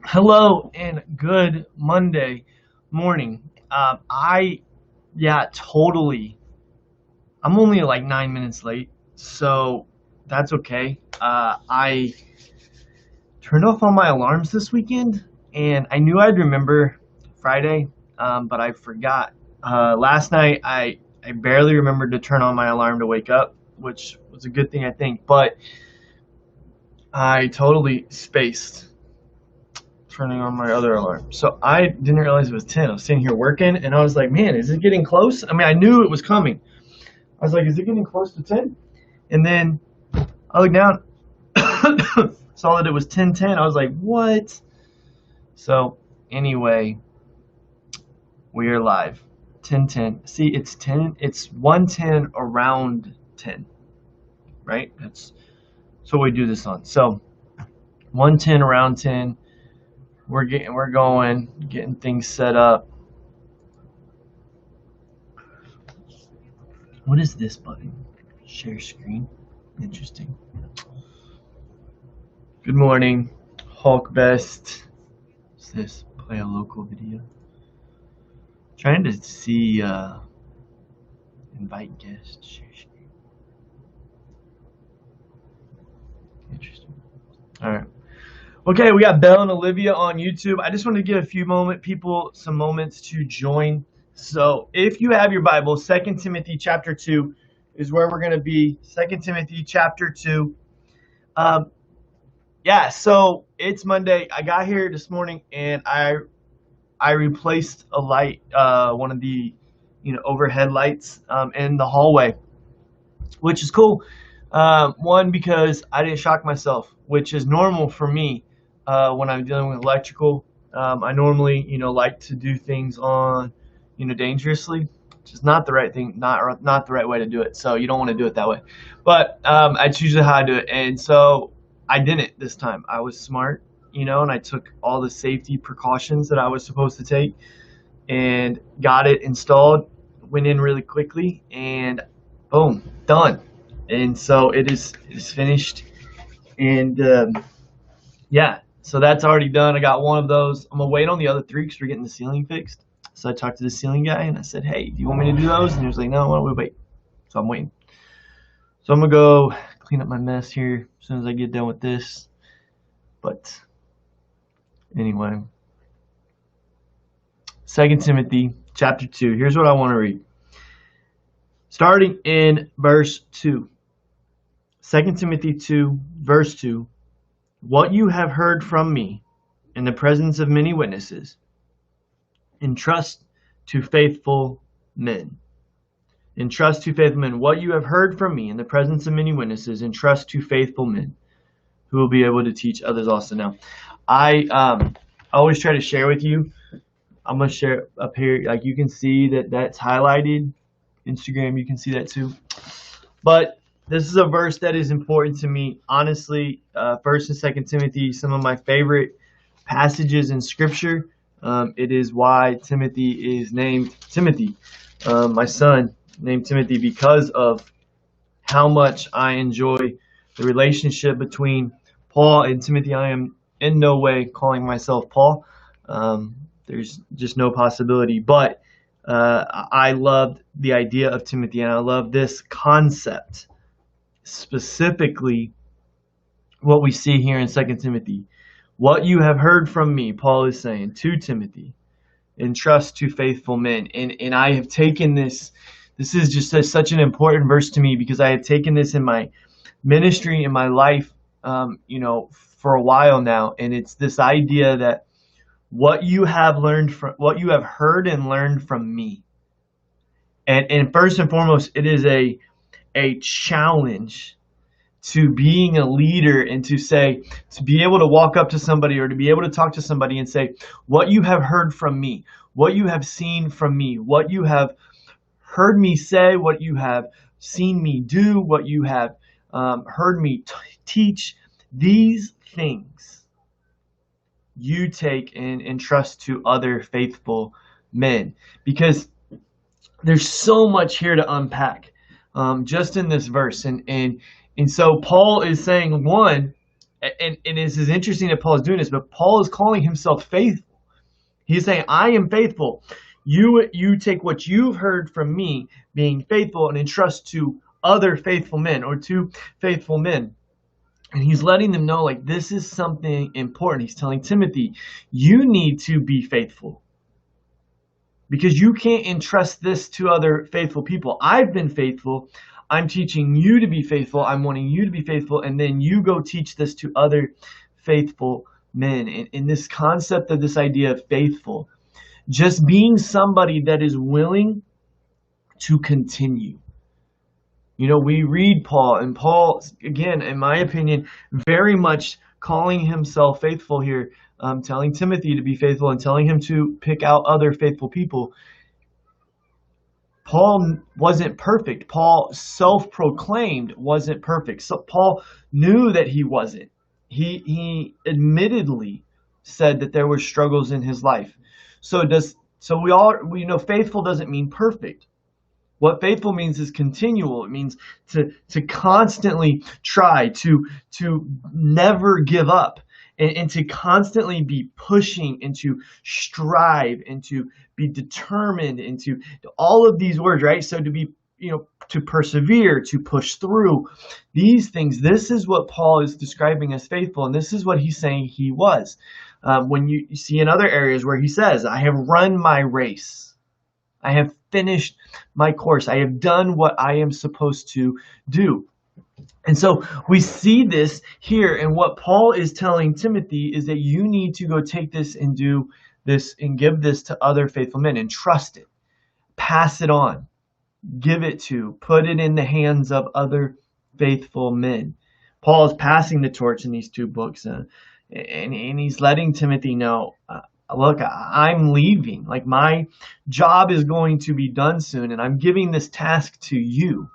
Hello and good Monday morning. Yeah, totally. I'm only like 9 minutes late, so that's okay. I turned off all my alarms this weekend, and I knew I'd remember Friday, but I forgot. Last night, I barely remembered to turn on my alarm to wake up, which was a good thing, I think, but I totally spaced turning on my other alarm. So I didn't realize it was 10. I was sitting here working and I was like, man, is it getting close? I mean, I knew it was coming. I was like, is it getting close to 10? And then I looked down, saw that it was 10:10. I was like, what? So anyway, we are live. 10:10. See, it's 10. It's 1:10 around 10, right? That's what we do this on. So 1:10 around 10. We're going, getting things set up. What is this button? Share screen. Interesting. Good morning, Hulk Best. What's this? Play a local video. Trying to see invite guests. Share screen. Interesting. All right. Okay, we got Belle and Olivia on YouTube. I just want to give a few people some moments to join. So if you have your Bible, 2 Timothy chapter 2 is where we're going to be. 2 Timothy chapter 2. Yeah, so it's Monday. I got here this morning and I replaced a light, one of the overhead lights in the hallway, which is cool. One, because I didn't shock myself, which is normal for me when I'm dealing with electrical. I normally like to do things on dangerously, which is not the right thing, not the right way to do it. So you don't want to do it that way. But that's usually how I do it, and so I didn't this time. I was smart, and I took all the safety precautions that I was supposed to take and got it installed. Went in really quickly, and boom, done. And so it is finished, and yeah, so that's already done. I got one of those. I'm gonna wait on the other three because we're getting the ceiling fixed. So I talked to the ceiling guy and I said, hey, do you want me to do those? And he was like, no, why don't we wait? So I'm waiting. So I'm gonna go clean up my mess here as soon as I get done with this. But anyway, 2 Timothy chapter 2. Here's what I want to read. Starting in verse 2. 2 Timothy 2, verse 2. What you have heard from me in the presence of many witnesses, entrust to faithful men. Entrust to faithful men. What you have heard from me in the presence of many witnesses, entrust to faithful men who will be able to teach others also. Now, I always try to share with you. I'm going to share up here. Like you can see that's highlighted. Instagram, you can see that too. But this is a verse that is important to me. Honestly, 1st and 2nd Timothy, some of my favorite passages in Scripture. It is why Timothy is named Timothy. My son named Timothy because of how much I enjoy the relationship between Paul and Timothy. I am in no way calling myself Paul. There's just no possibility. But I loved the idea of Timothy, and I love this concept. Specifically, what we see here in 2 Timothy. What you have heard from me, Paul is saying to Timothy, entrust to faithful men. And I have taken this is just such an important verse to me because I have taken this in my ministry, in my life, for a while now. And it's this idea that what you have heard and learned from me. And first and foremost, it is a challenge to being a leader and to be able to walk up to somebody or to be able to talk to somebody and say, what you have heard from me, what you have seen from me, what you have heard me say, what you have seen me do, what you have heard me teach, these things you take and entrust to other faithful men. Because there's so much here to unpack just in this verse. And so Paul is saying, one, and this is interesting that Paul is doing this, but Paul is calling himself faithful. He's saying, I am faithful. You take what you've heard from me being faithful and entrust to other faithful men or to faithful men. And he's letting them know, like, this is something important. He's telling Timothy, you need to be faithful because you can't entrust this to other faithful people. I've been faithful. I'm teaching you to be faithful. I'm wanting you to be faithful. And then you go teach this to other faithful men. And this concept of this idea of faithful, just being somebody that is willing to continue. You know, we read Paul, and Paul, again, in my opinion, very much calling himself faithful here, telling Timothy to be faithful and telling him to pick out other faithful people. Paul wasn't perfect. Paul self-proclaimed wasn't perfect. So Paul knew that he wasn't. He admittedly said that there were struggles in his life. So we know faithful doesn't mean perfect. What faithful means is continual. It means to constantly try, to never give up, and to constantly be pushing and to strive and to be determined and to all of these words, right? So to be, to persevere, to push through these things. This is what Paul is describing as faithful, and this is what he's saying he was. When you see in other areas where he says, I have run my race. I have finished my course. I have done what I am supposed to do. And so we see this here, and what Paul is telling Timothy is that you need to go take this and do this and give this to other faithful men and trust it. Pass it on. Give it to. Put it in the hands of other faithful men. Paul is passing the torch in these two books, and he's letting Timothy know, look, I'm leaving. Like, my job is going to be done soon, and I'm giving this task to you.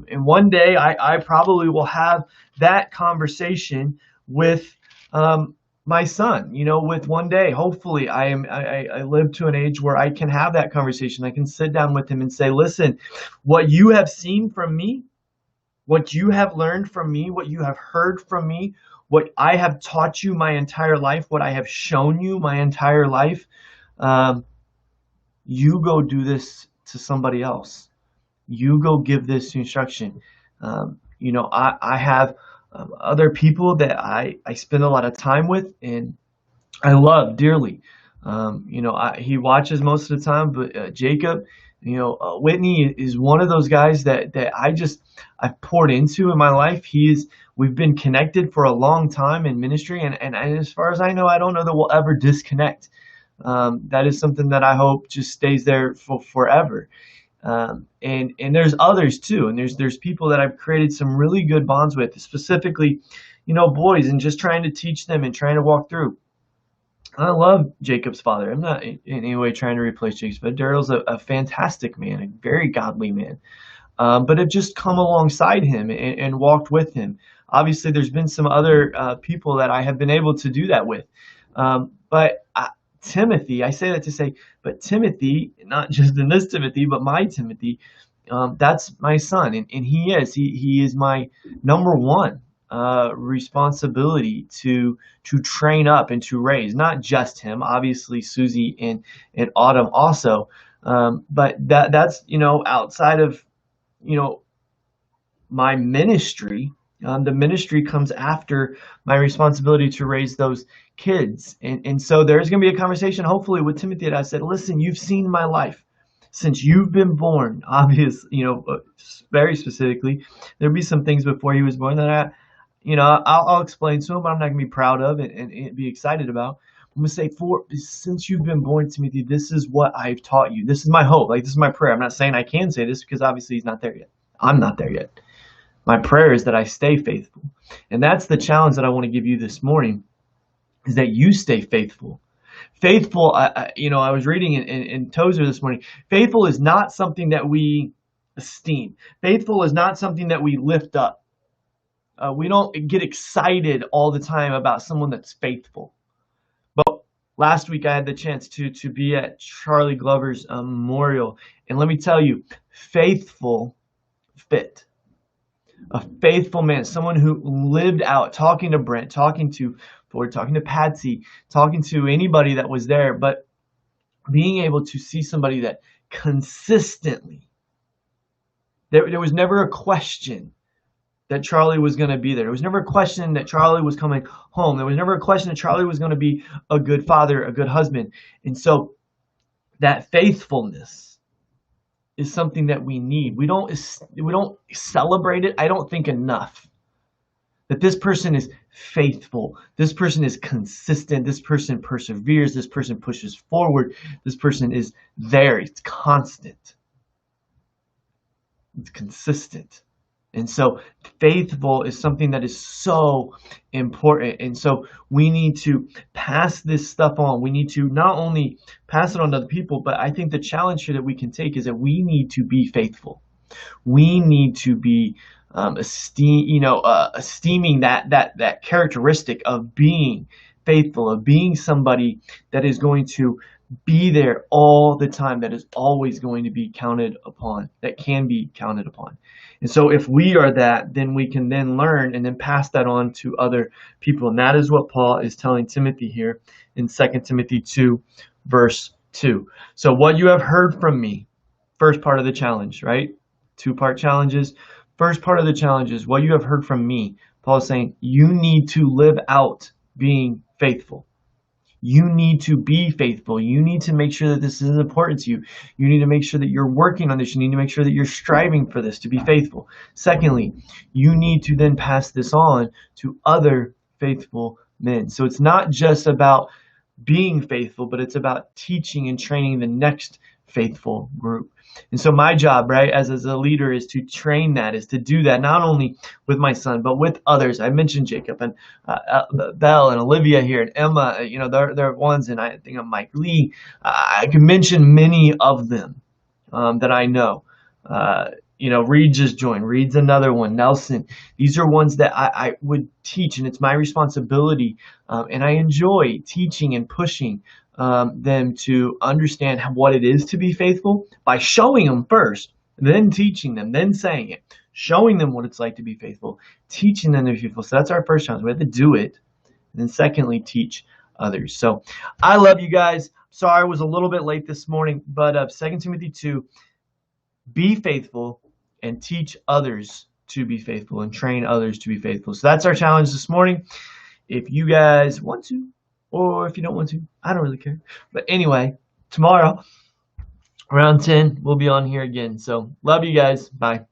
And one day I probably will have that conversation with my son, with one day. Hopefully I live to an age where I can have that conversation. I can sit down with him and say, listen, what you have seen from me, what you have learned from me, what you have heard from me, what I have taught you my entire life, what I have shown you my entire life, you go do this to somebody else. You go give this instruction. I have other people that I spend a lot of time with and I love dearly. He watches most of the time, but Jacob, Whitney is one of those guys that I've poured into in my life. We've been connected for a long time in ministry, and as far as I know, I don't know that we'll ever disconnect. That is something that I hope just stays there for forever. And there's others too, and there's people that I've created some really good bonds with, specifically, boys, and just trying to teach them and trying to walk through. I love Jacob's father. I'm not in any way trying to replace Jacob's, but Daryl's a fantastic man, a very godly man. But I've just come alongside him and walked with him. Obviously, there's been some other people that I have been able to do that with. But Timothy, I say that to say, but Timothy, not just in this Timothy, but my Timothy, that's my son. And he is my number one responsibility to train up and to raise, not just him, obviously Susie and Autumn also. But that's, outside of, my ministry. The ministry comes after my responsibility to raise those kids. And so there's going to be a conversation, hopefully, with Timothy that I said, listen, you've seen my life since you've been born. Obviously, very specifically, there'll be some things before he was born that I'll explain to him, but I'm not going to be proud of and be excited about. I'm going to say, since you've been born, Timothy, this is what I've taught you. This is my hope. Like, this is my prayer. I'm not saying I can say this because obviously he's not there yet. I'm not there yet. My prayer is that I stay faithful. And that's the challenge that I want to give you this morning, is that you stay faithful. Faithful, I was reading in Tozer this morning, faithful is not something that we esteem. Faithful is not something that we lift up. We don't get excited all the time about someone that's faithful. But last week I had the chance to be at Charlie Glover's memorial. And let me tell you, faithful fit. A faithful man, someone who lived out, talking to Brent, talking to Ford, talking to Patsy, talking to anybody that was there, but being able to see somebody that consistently, there was never a question that Charlie was going to be there. There was never a question that Charlie was coming home. There was never a question that Charlie was going to be a good father, a good husband. And so that faithfulness is something that we need. We don't celebrate it, I don't think, enough. That this person is faithful. This person is consistent. This person perseveres. This person pushes forward. This person is there. It's constant. It's consistent. And so faithful is something that is so important. And so we need to pass this stuff on. We need to not only pass it on to other people, but I think the challenge here that we can take is that we need to be faithful. We need to be esteeming that characteristic of being faithful, of being somebody that is going to be there all the time, that is always going to be counted upon, that can be counted upon. And so if we are that, then we can then learn and then pass that on to other people. And that is what Paul is telling Timothy here in 2 Timothy 2, verse 2. So what you have heard from me, first part of the challenge, right? Two-part challenges. First part of the challenge is what you have heard from me. Paul is saying you need to live out being faithful. You need to be faithful. You need to make sure that this is important to you. You need to make sure that you're working on this. You need to make sure that you're striving for this to be faithful. Secondly, you need to then pass this on to other faithful men. So it's not just about being faithful, but it's about teaching and training the next faithful group. And so my job, right, as a leader is to train that, is to do that, not only with my son, but with others. I mentioned Jacob and Belle and Olivia here and Emma, they're ones, and I think of Mike Lee. I can mention many of them that I know. Reed just joined. Reed's another one. Nelson. These are ones that I would teach, and it's my responsibility. And I enjoy teaching and pushing them to understand what it is to be faithful by showing them first, then teaching them, then saying it, showing them what it's like to be faithful, teaching them to be faithful. So that's our first challenge. We have to do it. And then secondly, teach others. So I love you guys. Sorry I was a little bit late this morning, but 2 Timothy 2, be faithful and teach others to be faithful and train others to be faithful. So that's our challenge this morning. If you guys want to, or if you don't want to, I don't really care. But anyway, tomorrow around 10, we'll be on here again. So love you guys. Bye.